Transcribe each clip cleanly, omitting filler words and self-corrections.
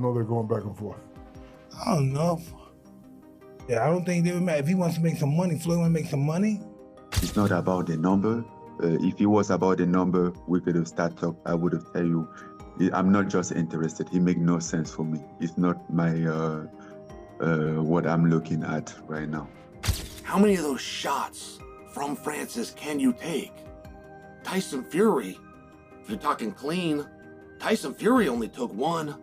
know they're going back and forth? I don't know. Yeah, I don't think they would matter. If he wants to make some money, Floyd want to make some money. It's not about the number. If it was about the number, we could have started up. I would have tell you, I'm not just interested. He make no sense for me. It's not my what I'm looking at right now. How many of those shots from Francis can you take? Tyson Fury, if you're talking clean, Tyson Fury only took one.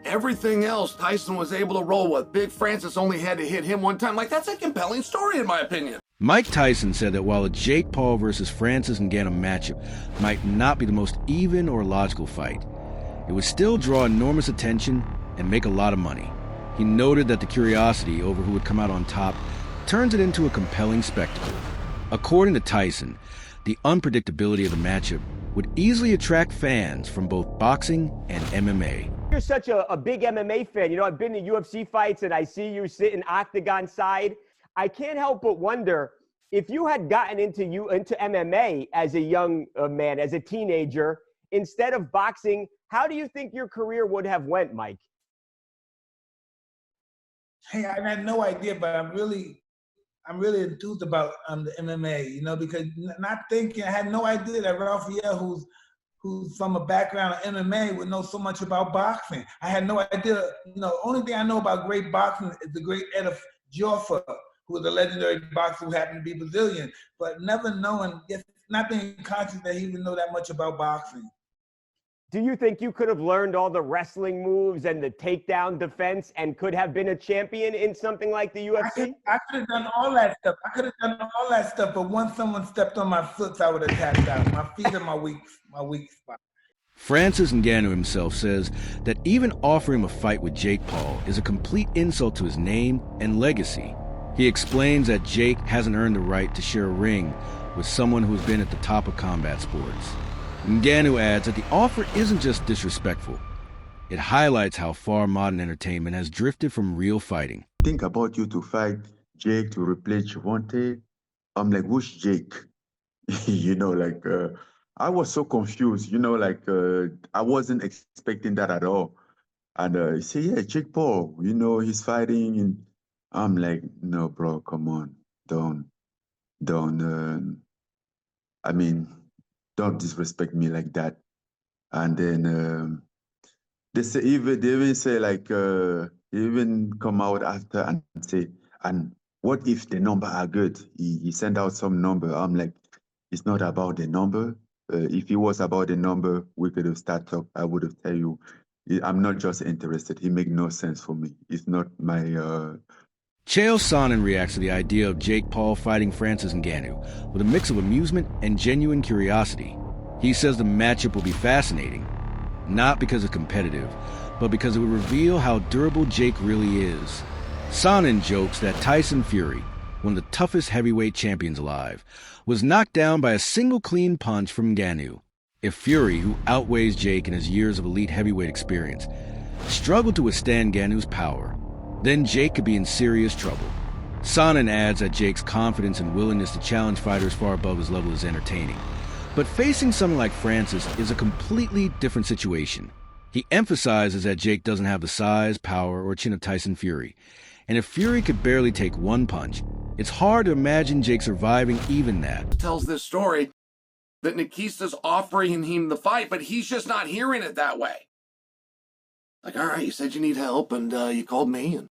Everything else, Tyson was able to roll with. Big Francis only had to hit him one time. Like, that's a compelling story, in my opinion. Mike Tyson said that while a Jake Paul versus Francis Ngannou matchup might not be the most even or logical fight, it would still draw enormous attention and make a lot of money. He noted that the curiosity over who would come out on top turns it into a compelling spectacle. According to Tyson, the unpredictability of the matchup would easily attract fans from both boxing and MMA. You're such a big MMA fan. You know, I've been to UFC fights and I see you sitting octagon side. I can't help but wonder if you had gotten into MMA as a young man, as a teenager, instead of boxing, how do you think your career would have went, Mike? Hey, I had no idea, but I'm really enthused about the MMA, you know, because not thinking, I had no idea that Raphael, who's from a background of MMA, would know so much about boxing. I had no idea, you know, only thing I know about great boxing is the great Ed Joffa, who was a legendary boxer who happened to be Brazilian, but never knowing, not being conscious that he would know that much about boxing. Do you think you could have learned all the wrestling moves and the takedown defense and could have been a champion in something like the UFC? I could have done all that stuff. But once someone stepped on my foot, I would have tapped out. My feet are my weak spot. Francis Ngannou himself says that even offering him a fight with Jake Paul is a complete insult to his name and legacy. He explains that Jake hasn't earned the right to share a ring with someone who's been at the top of combat sports. Ngannou adds that the offer isn't just disrespectful. It highlights how far modern entertainment has drifted from real fighting. Think about you to fight Jake, to replace Javante. I'm like, who's Jake? You know, like, I was so confused, you know, like, I wasn't expecting that at all. And he said, yeah, Jake Paul, you know, he's fighting. And I'm like, no, bro, come on. Don't disrespect me like that. And then they even say like, they even come out after and say, and what if the number are good? He sent out some number. I'm like, it's not about the number. If it was about the number, we could have started up. I would have tell you, I'm not just interested. He make no sense for me. It's not my... Chael Sonnen reacts to the idea of Jake Paul fighting Francis Ngannou with a mix of amusement and genuine curiosity. He says the matchup will be fascinating, not because it's competitive, but because it will reveal how durable Jake really is. Sonnen jokes that Tyson Fury, one of the toughest heavyweight champions alive, was knocked down by a single clean punch from Ngannou. If Fury, who outweighs Jake in his years of elite heavyweight experience, struggled to withstand Ngannou's power, then Jake could be in serious trouble. Sonnen adds that Jake's confidence and willingness to challenge fighters far above his level is entertaining. But facing someone like Francis is a completely different situation. He emphasizes that Jake doesn't have the size, power, or chin of Tyson Fury. And if Fury could barely take one punch, it's hard to imagine Jake surviving even that. It tells this story that Nikista's offering him the fight, but he's just not hearing it that way. Like, all right, you said you need help, and you called me, and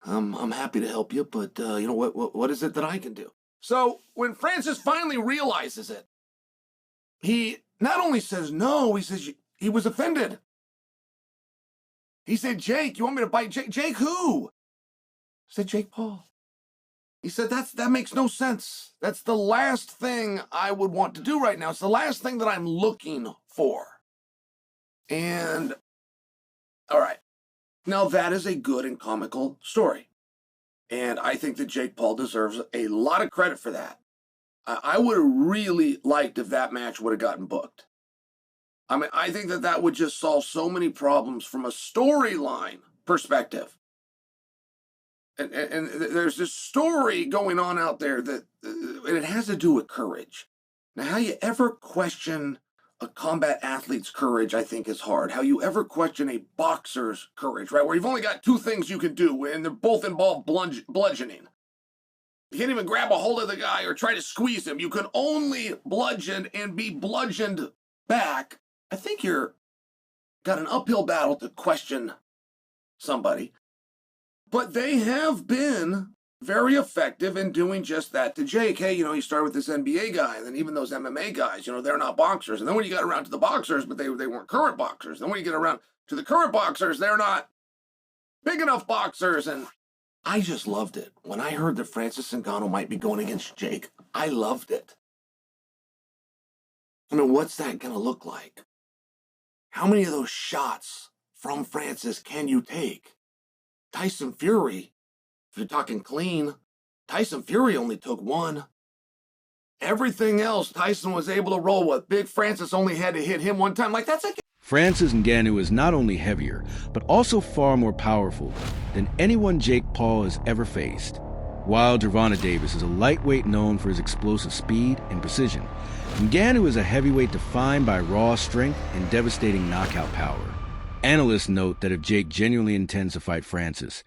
I'm happy to help you, but you know what is it that I can do? So when Francis finally realizes it, he not only says no, he says he was offended. He said, Jake, you want me to bite Jake? Jake who? I said, Jake Paul. He said, that makes no sense. That's the last thing I would want to do right now. It's the last thing that I'm looking for. And, all right. Now, that is a good and comical story. And I think that Jake Paul deserves a lot of credit for that. I would have really liked if that match would have gotten booked. I mean, I think that would just solve so many problems from a storyline perspective. And there's this story going on out there that and it has to do with courage. Now, how you ever question a combat athlete's courage, I think, is hard. How you ever question a boxer's courage, right? Where you've only got two things you can do, and they're both involve bludgeoning. You can't even grab a hold of the guy or try to squeeze him. You can only bludgeon and be bludgeoned back. I think you're got an uphill battle to question somebody. But they have been very effective in doing just that to Jake. Hey, you start with this NBA guy, and then even those MMA guys, they're not boxers. And then when you got around to the boxers, but they weren't current boxers. Then when you get around to the current boxers, they're not big enough boxers. And I just loved it. When I heard that Francis Ngannou might be going against Jake, I loved it. I mean, what's that going to look like? How many of those shots from Francis can you take? Tyson Fury, if you're talking clean, Tyson Fury only took one. Everything else, Tyson was able to roll with. Big Francis only had to hit him one time. That's like... Francis Ngannou is not only heavier, but also far more powerful than anyone Jake Paul has ever faced. While Gervonta Davis is a lightweight known for his explosive speed and precision, Ngannou is a heavyweight defined by raw strength and devastating knockout power. Analysts note that if Jake genuinely intends to fight Francis,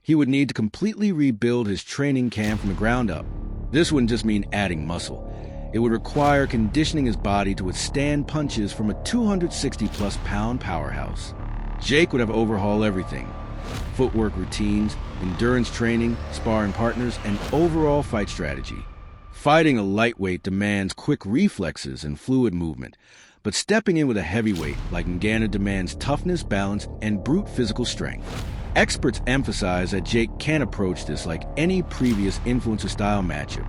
he would need to completely rebuild his training camp from the ground up. This wouldn't just mean adding muscle. It would require conditioning his body to withstand punches from a 260-plus pound powerhouse. Jake would have to overhaul everything: footwork routines, endurance training, sparring partners, and overall fight strategy. Fighting a lightweight demands quick reflexes and fluid movement, but stepping in with a heavyweight like Ngannou demands toughness, balance, and brute physical strength. Experts emphasize that Jake can't approach this like any previous influencer-style matchup.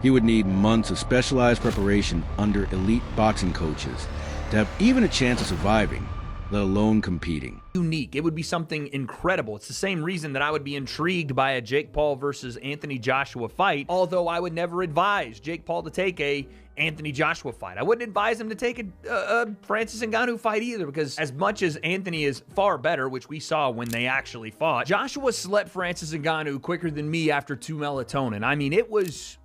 He would need months of specialized preparation under elite boxing coaches to have even a chance of surviving, let alone competing. Unique. It would be something incredible. It's the same reason that I would be intrigued by a Jake Paul versus Anthony Joshua fight, although I would never advise Jake Paul to take a Anthony Joshua fight. I wouldn't advise him to take a Francis Ngannou fight either, because as much as Anthony is far better, which we saw when they actually fought, Joshua slept Francis Ngannou quicker than me after 2 melatonin. I mean, it was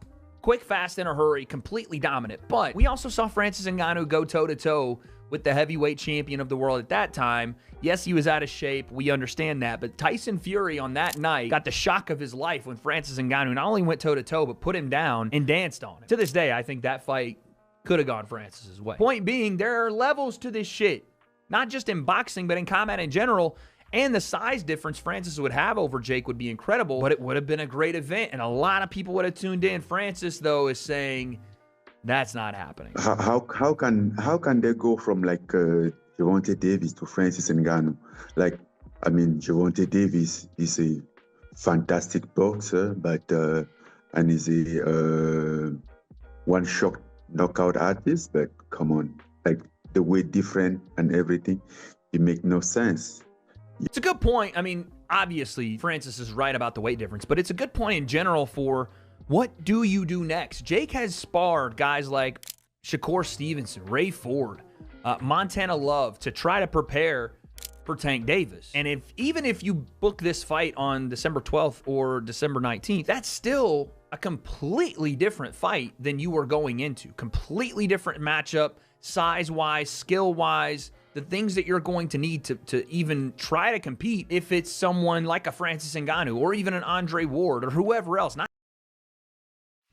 quick, fast, in a hurry, completely dominant. But we also saw Francis Ngannou go toe-to-toe with the heavyweight champion of the world at that time. Yes, he was out of shape. We understand that. But Tyson Fury on that night got the shock of his life when Francis Ngannou not only went toe-to-toe, but put him down and danced on him. To this day, I think that fight could have gone Francis's way. Point being, there are levels to this shit. Not just in boxing, but in combat in general. And the size difference Francis would have over Jake would be incredible, but it would have been a great event, and a lot of people would have tuned in. Francis, though, is saying that's not happening. How can they go from Gervonta Davis to Francis Ngannou? Gervonta Davis is a fantastic boxer, but and is a one-shot knockout artist. But come on, the weight different and everything, it make no sense. It's a good point. I mean, obviously, Francis is right about the weight difference, but it's a good point in general for what do you do next? Jake has sparred guys like Shakur Stevenson, Ray Ford, Montana Love to try to prepare for Tank Davis. And even if you book this fight on December 12th or December 19th, that's still a completely different fight than you were going into. Completely different matchup, size-wise, skill-wise, the things that you're going to need to even try to compete if it's someone like a Francis Ngannou or even an Andre Ward or whoever else.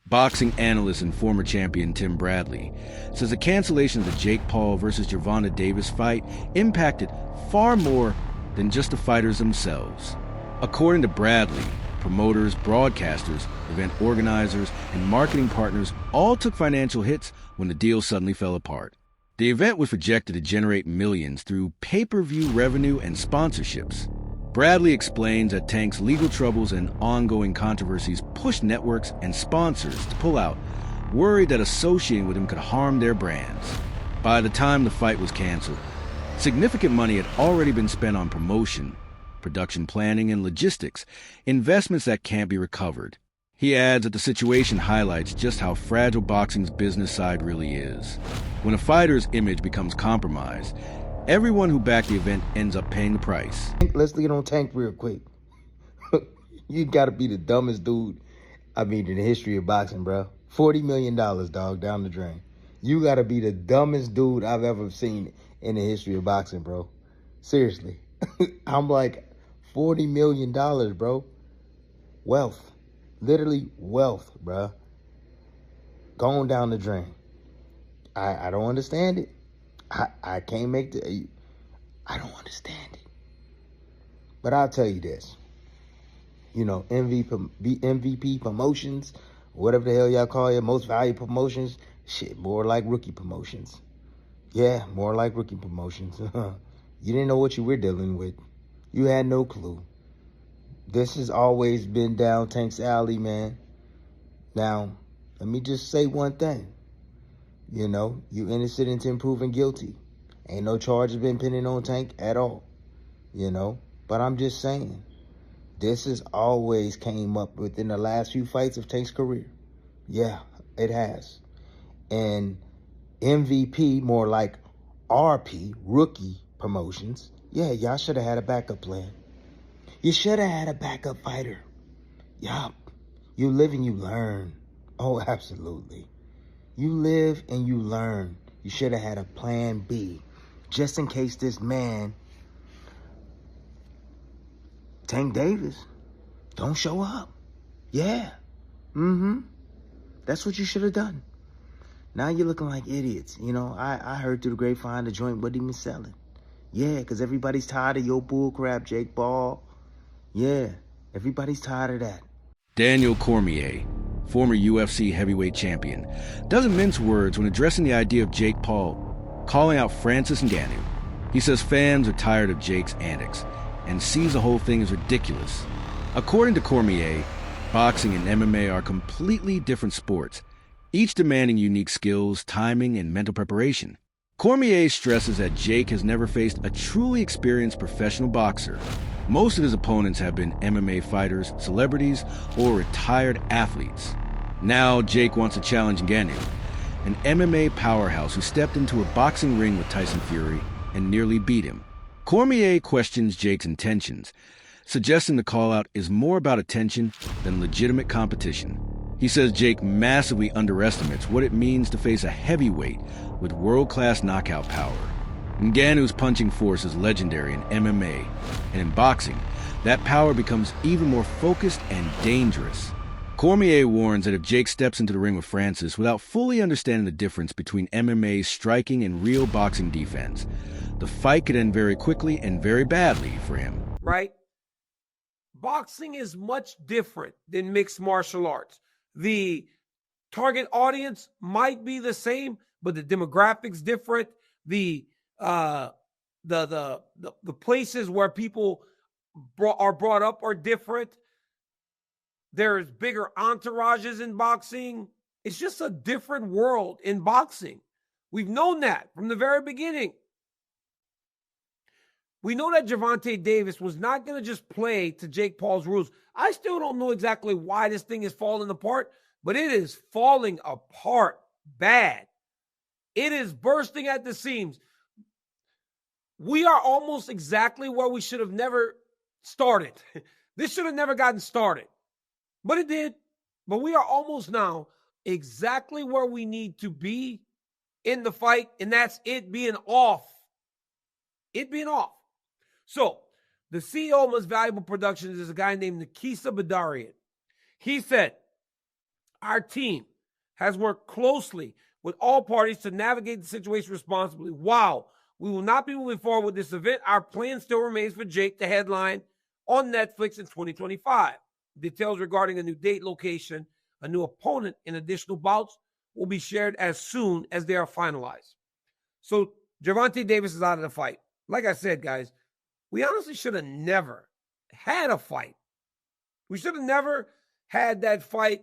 Boxing analyst and former champion Tim Bradley says the cancellation of the Jake Paul versus Gervonta Davis fight impacted far more than just the fighters themselves. According to Bradley, promoters, broadcasters, event organizers, and marketing partners all took financial hits when the deal suddenly fell apart. The event was projected to generate millions through pay-per-view revenue and sponsorships. Bradley explains that Tank's legal troubles and ongoing controversies pushed networks and sponsors to pull out, worried that associating with him could harm their brands. By the time the fight was canceled, significant money had already been spent on promotion, production planning, and logistics, investments that can't be recovered. He adds that the situation highlights just how fragile boxing's business side really is. When a fighter's image becomes compromised, everyone who backed the event ends up paying the price. Let's get on Tank real quick. You gotta be the dumbest dude, in the history of boxing, bro. $40 million, dog, down the drain. You got to be the dumbest dude I've ever seen in the history of boxing, bro. Seriously. I'm like, $40 million, bro. Wealth. Literally wealth, bro. Going down the drain. I don't understand it. I can't make the... I don't understand it. But I'll tell you this. You know, MVP promotions, whatever the hell y'all call it, most valuable promotions, shit, more like rookie promotions. Yeah, more like rookie promotions. You didn't know what you were dealing with. You had no clue. This has always been down Tank's alley, man. Now, let me just say one thing. You know, you innocent until proven guilty. Ain't no charges been pending on Tank at all. You know, but I'm just saying, this has always came up within the last few fights of Tank's career. Yeah, it has. And MVP, more like RP, rookie promotions, yeah, y'all should have had a backup plan. You should have had a backup fighter. Yup. You live and you learn. Oh, absolutely. You live and you learn. You should have had a plan B, just in case this man, Tank Davis, don't show up. Yeah. That's what you should have done. Now you're looking like idiots. You know, I heard through the grapevine the joint wasn't even selling. Yeah, because everybody's tired of your bull crap, Jake Paul. Yeah, everybody's tired of that. Daniel Cormier, former UFC heavyweight champion, doesn't mince words when addressing the idea of Jake Paul calling out Francis Ngannou. He says fans are tired of Jake's antics and sees the whole thing as ridiculous. According to Cormier, boxing and MMA are completely different sports, each demanding unique skills, timing, and mental preparation. Cormier stresses that Jake has never faced a truly experienced professional boxer. Most of his opponents have been MMA fighters, celebrities, or retired athletes. Now Jake wants to challenge Ngannou, an MMA powerhouse who stepped into a boxing ring with Tyson Fury and nearly beat him. Cormier questions Jake's intentions, suggesting the call-out is more about attention than legitimate competition. He says Jake massively underestimates what it means to face a heavyweight with world-class knockout power. Ngannou's punching force is legendary in MMA, and in boxing, that power becomes even more focused and dangerous. Cormier warns that if Jake steps into the ring with Francis without fully understanding the difference between MMA striking and real boxing defense, the fight could end very quickly and very badly for him. Right? Boxing is much different than mixed martial arts. The target audience might be the same, but the demographics different. The places where people are brought up are different. There's bigger entourages in boxing. It's just a different world in boxing. We've known that from the very beginning. We know that Gervonta Davis was not going to just play to Jake Paul's rules. I still don't know exactly why this thing is falling apart, but it is falling apart bad. It is bursting at the seams. We are almost exactly where we should have never started. This should have never gotten started, but it did. But we are almost now exactly where we need to be in the fight, and that's it being off. It being off. So, the CEO of Most Valuable Productions is a guy named Nikisa Badarian. He said, our team has worked closely with all parties to navigate the situation responsibly. While we will not be moving forward with this event, our plan still remains for Jake to headline on Netflix in 2025. Details regarding a new date, location, a new opponent, and additional bouts will be shared as soon as they are finalized. So, Gervonta Davis is out of the fight. Like I said, guys, we honestly should have never had a fight. We should have never had that fight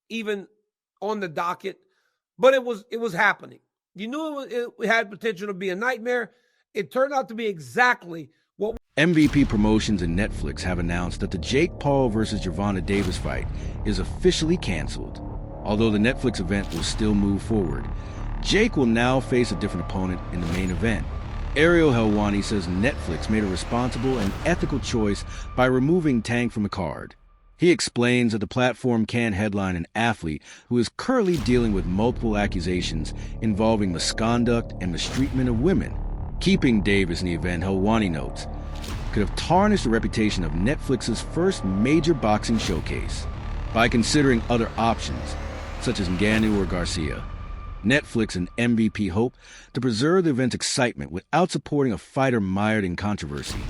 even on the docket, but it was happening. You knew it had potential to be a nightmare. It turned out to be exactly what MVP Promotions and Netflix have announced that the Jake Paul versus Gervonta Davis fight is officially canceled. Although the Netflix event will still move forward, Jake will now face a different opponent in the main event. Ariel Helwani says Netflix made a responsible and ethical choice by removing Tank from the card. He explains that the platform can headline an athlete who is currently dealing with multiple accusations involving misconduct and mistreatment of women. Keeping Davis in the event, Helwani notes, could have tarnished the reputation of Netflix's first major boxing showcase. By considering other options, such as Ngannou or Garcia, Netflix and MVP hope to preserve the event's excitement without supporting a fighter mired in controversy.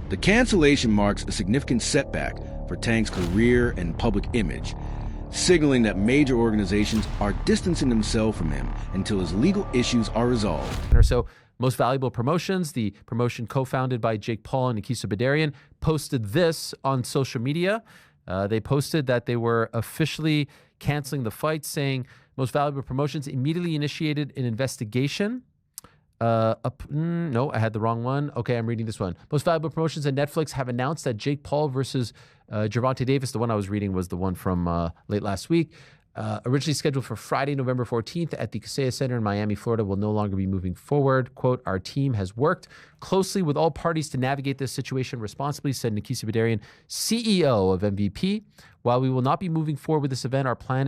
The cancellation marks a significant setback for Tank's career and public image, signaling that major organizations are distancing themselves from him until his legal issues are resolved. So, Most Valuable Promotions, the promotion co-founded by Jake Paul and Nikisa Bedarian, posted this on social media. They posted that they were officially canceling the fight, saying Most Valuable Promotions immediately initiated an investigation. No, I had the wrong one. Okay, I'm reading this one. Most Valuable Promotions and Netflix have announced that Jake Paul versus Gervonta Davis, the one I was reading was the one from late last week, originally scheduled for Friday, November 14th at the Kaseya Center in Miami, Florida, will no longer be moving forward. Quote, our team has worked closely with all parties to navigate this situation responsibly, said Nikisa Bedarian, CEO of MVP. While we will not be moving forward with this event, our plan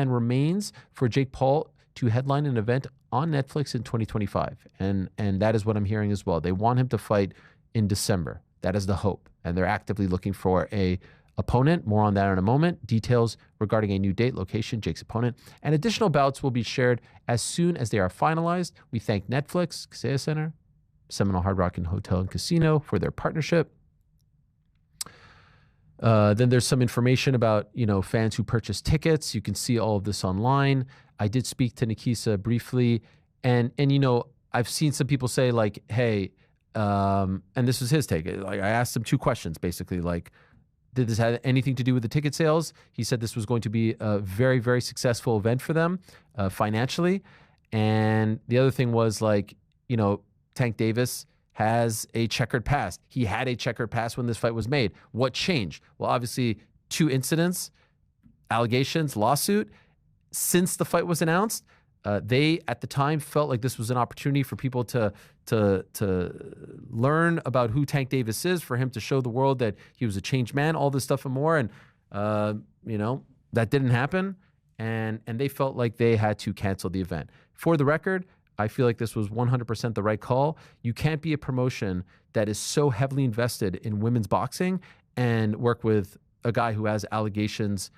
remains for Jake Paul to headline an event on Netflix in 2025. And that is what I'm hearing as well. They want him to fight in December. That is the hope. And they're actively looking for a opponent. More on that in a moment. Details regarding a new date, location, Jake's opponent, and additional bouts will be shared as soon as they are finalized. We thank Netflix, Kaseya Center, Seminole Hard Rock and Hotel and Casino for their partnership. Then there's some information about, fans who purchase tickets. You can see all of this online. I did speak to Nikisa briefly, and I've seen some people say like, hey, and this was his take. Like I asked him two questions, basically, like, did this have anything to do with the ticket sales? He said this was going to be a very, very successful event for them financially. And the other thing was like, Tank Davis has a checkered past. He had a checkered past when this fight was made. What changed? Well, obviously, two incidents, allegations, lawsuit. Since the fight was announced, they at the time felt like this was an opportunity for people to learn about who Tank Davis is, for him to show the world that he was a changed man, all this stuff and more. And that didn't happen, and they felt like they had to cancel the event. For the record, I feel like this was 100% the right call. You can't be a promotion that is so heavily invested in women's boxing and work with a guy who has allegations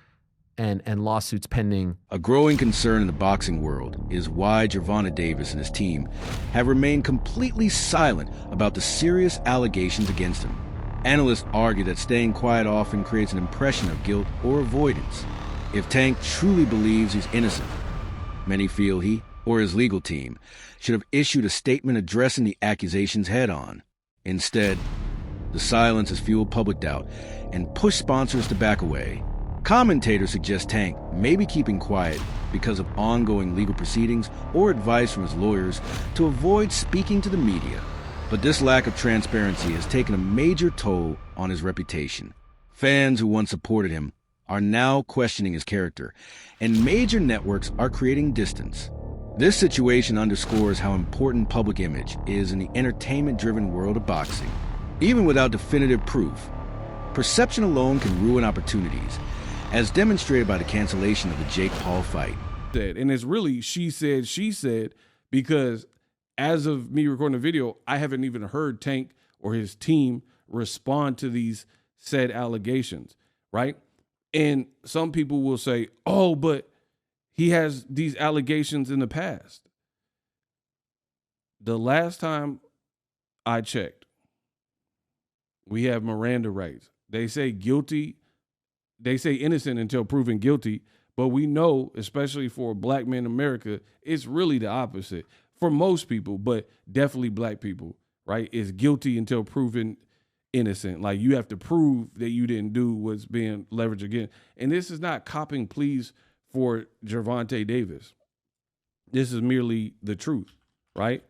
and lawsuits pending. A growing concern in the boxing world is why Gervonta Davis and his team have remained completely silent about the serious allegations against him. Analysts argue that staying quiet often creates an impression of guilt or avoidance. If Tank truly believes he's innocent, many feel he or his legal team should have issued a statement addressing the accusations head-on. Instead, the silence has fueled public doubt and pushed sponsors to back away. Commentators suggest Tank may be keeping quiet because of ongoing legal proceedings or advice from his lawyers to avoid speaking to the media. But this lack of transparency has taken a major toll on his reputation. Fans who once supported him are now questioning his character, and major networks are creating distance. This situation underscores how important public image is in the entertainment-driven world of boxing. Even without definitive proof, perception alone can ruin opportunities, as demonstrated by the cancellation of the Jake Paul fight. And it's really she said, because as of me recording the video, I haven't even heard Tank or his team respond to these said allegations, right? And some people will say, oh, but he has these allegations in the past. The last time I checked, we have Miranda rights. They say guilty. They say innocent until proven guilty, but we know, especially for black men in America, it's really the opposite for most people, but definitely black people, right? It's guilty until proven innocent. Like you have to prove that you didn't do what's being leveraged again. And this is not copping pleas for Gervonta Davis. This is merely the truth, right?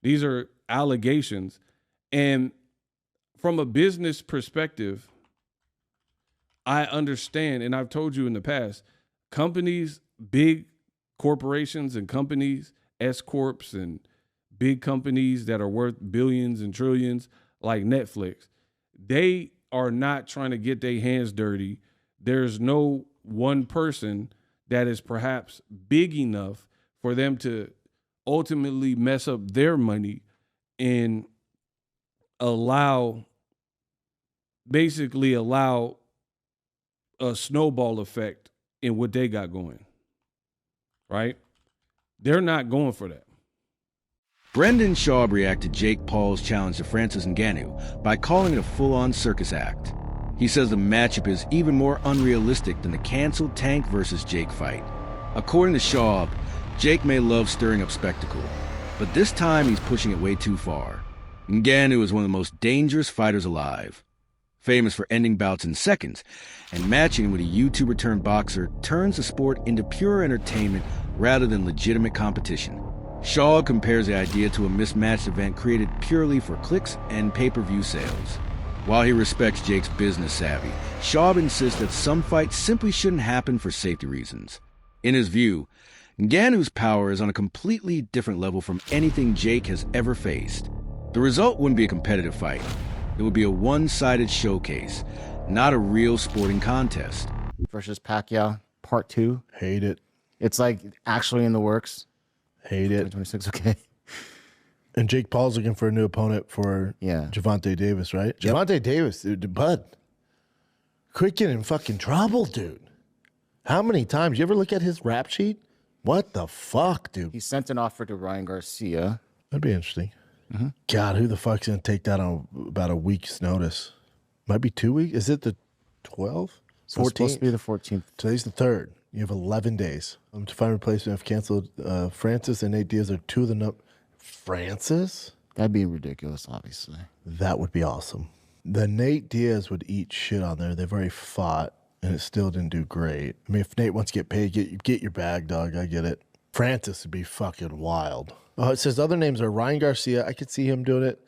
These are allegations. And from a business perspective, I understand, and I've told you in the past, companies, big corporations and companies, S-corps and big companies that are worth billions and trillions like Netflix, they are not trying to get their hands dirty. There's no one person that is perhaps big enough for them to ultimately mess up their money and basically allow a snowball effect in what they got going, right? They're not going for that. Brendan Schaub reacted to Jake Paul's challenge to Francis Ngannou by calling it a full-on circus act. He says the matchup is even more unrealistic than the canceled Tank versus Jake fight. According to Schaub, Jake may love stirring up spectacle, but this time he's pushing it way too far. Ngannou is one of the most dangerous fighters alive. Famous for ending bouts in seconds, and matching with a YouTuber-turned-boxer turns the sport into pure entertainment rather than legitimate competition. Shaw compares the idea to a mismatched event created purely for clicks and pay-per-view sales. While he respects Jake's business savvy, Shaw insists that some fights simply shouldn't happen for safety reasons. In his view, Ngannou's power is on a completely different level from anything Jake has ever faced. The result wouldn't be a competitive fight. It would be a one-sided showcase, not a real sporting contest. Versus Pacquiao, Part 2. Hate it. It's like actually in the works. Hate it. 2026, okay. And Jake Paul's looking for a new opponent for Gervonta Davis, right? Yep. Gervonta Davis, dude, bud. Quit getting in fucking trouble, dude. How many times? You ever look at his rap sheet? What the fuck, dude? He sent an offer to Ryan Garcia. That'd be interesting. God, who the fuck's going to take that on about a week's notice? Might be 2 weeks. Is it the 12th? So it's supposed to be the 14th. Today's the 3rd. You have 11 days. To find a replacement, I've canceled. Francis and Nate Diaz are two of the Francis? That'd be ridiculous, obviously. That would be awesome. The Nate Diaz would eat shit on there. They've already fought, and it still didn't do great. I mean, if Nate wants to get paid, get your bag, dog. I get it. Francis would be fucking wild. Oh, it says other names are Ryan Garcia. I could see him doing it.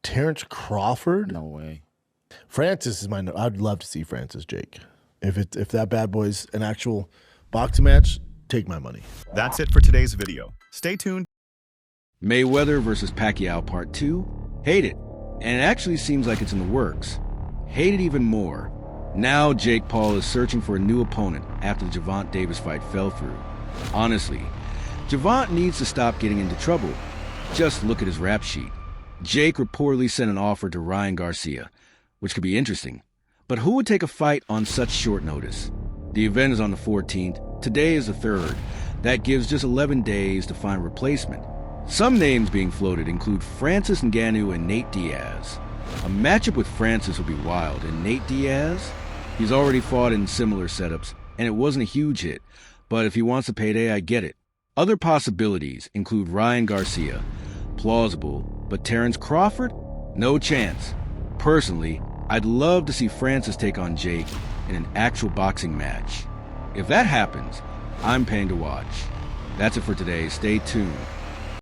Terrence Crawford? No way. Francis is mine. I'd love to see Francis Jake. If that bad boy's an actual boxing match, take my money. That's it for today's video. Stay tuned. Mayweather versus Pacquiao Part 2? Hate it. And it actually seems like it's in the works. Hate it even more. Now Jake Paul is searching for a new opponent after the Gervonta Davis fight fell through. Honestly, Gervonta needs to stop getting into trouble. Just look at his rap sheet. Jake reportedly sent an offer to Ryan Garcia, which could be interesting. But who would take a fight on such short notice? The event is on the 14th. Today is the 3rd. That gives just 11 days to find a replacement. Some names being floated include Francis Ngannou and Nate Diaz. A matchup with Francis would be wild, and Nate Diaz? He's already fought in similar setups, and it wasn't a huge hit. But if he wants a payday, I get it. Other possibilities include Ryan Garcia. Plausible, but Terrence Crawford? No chance. Personally, I'd love to see Francis take on Jake in an actual boxing match. If that happens, I'm paying to watch. That's it for today. Stay tuned.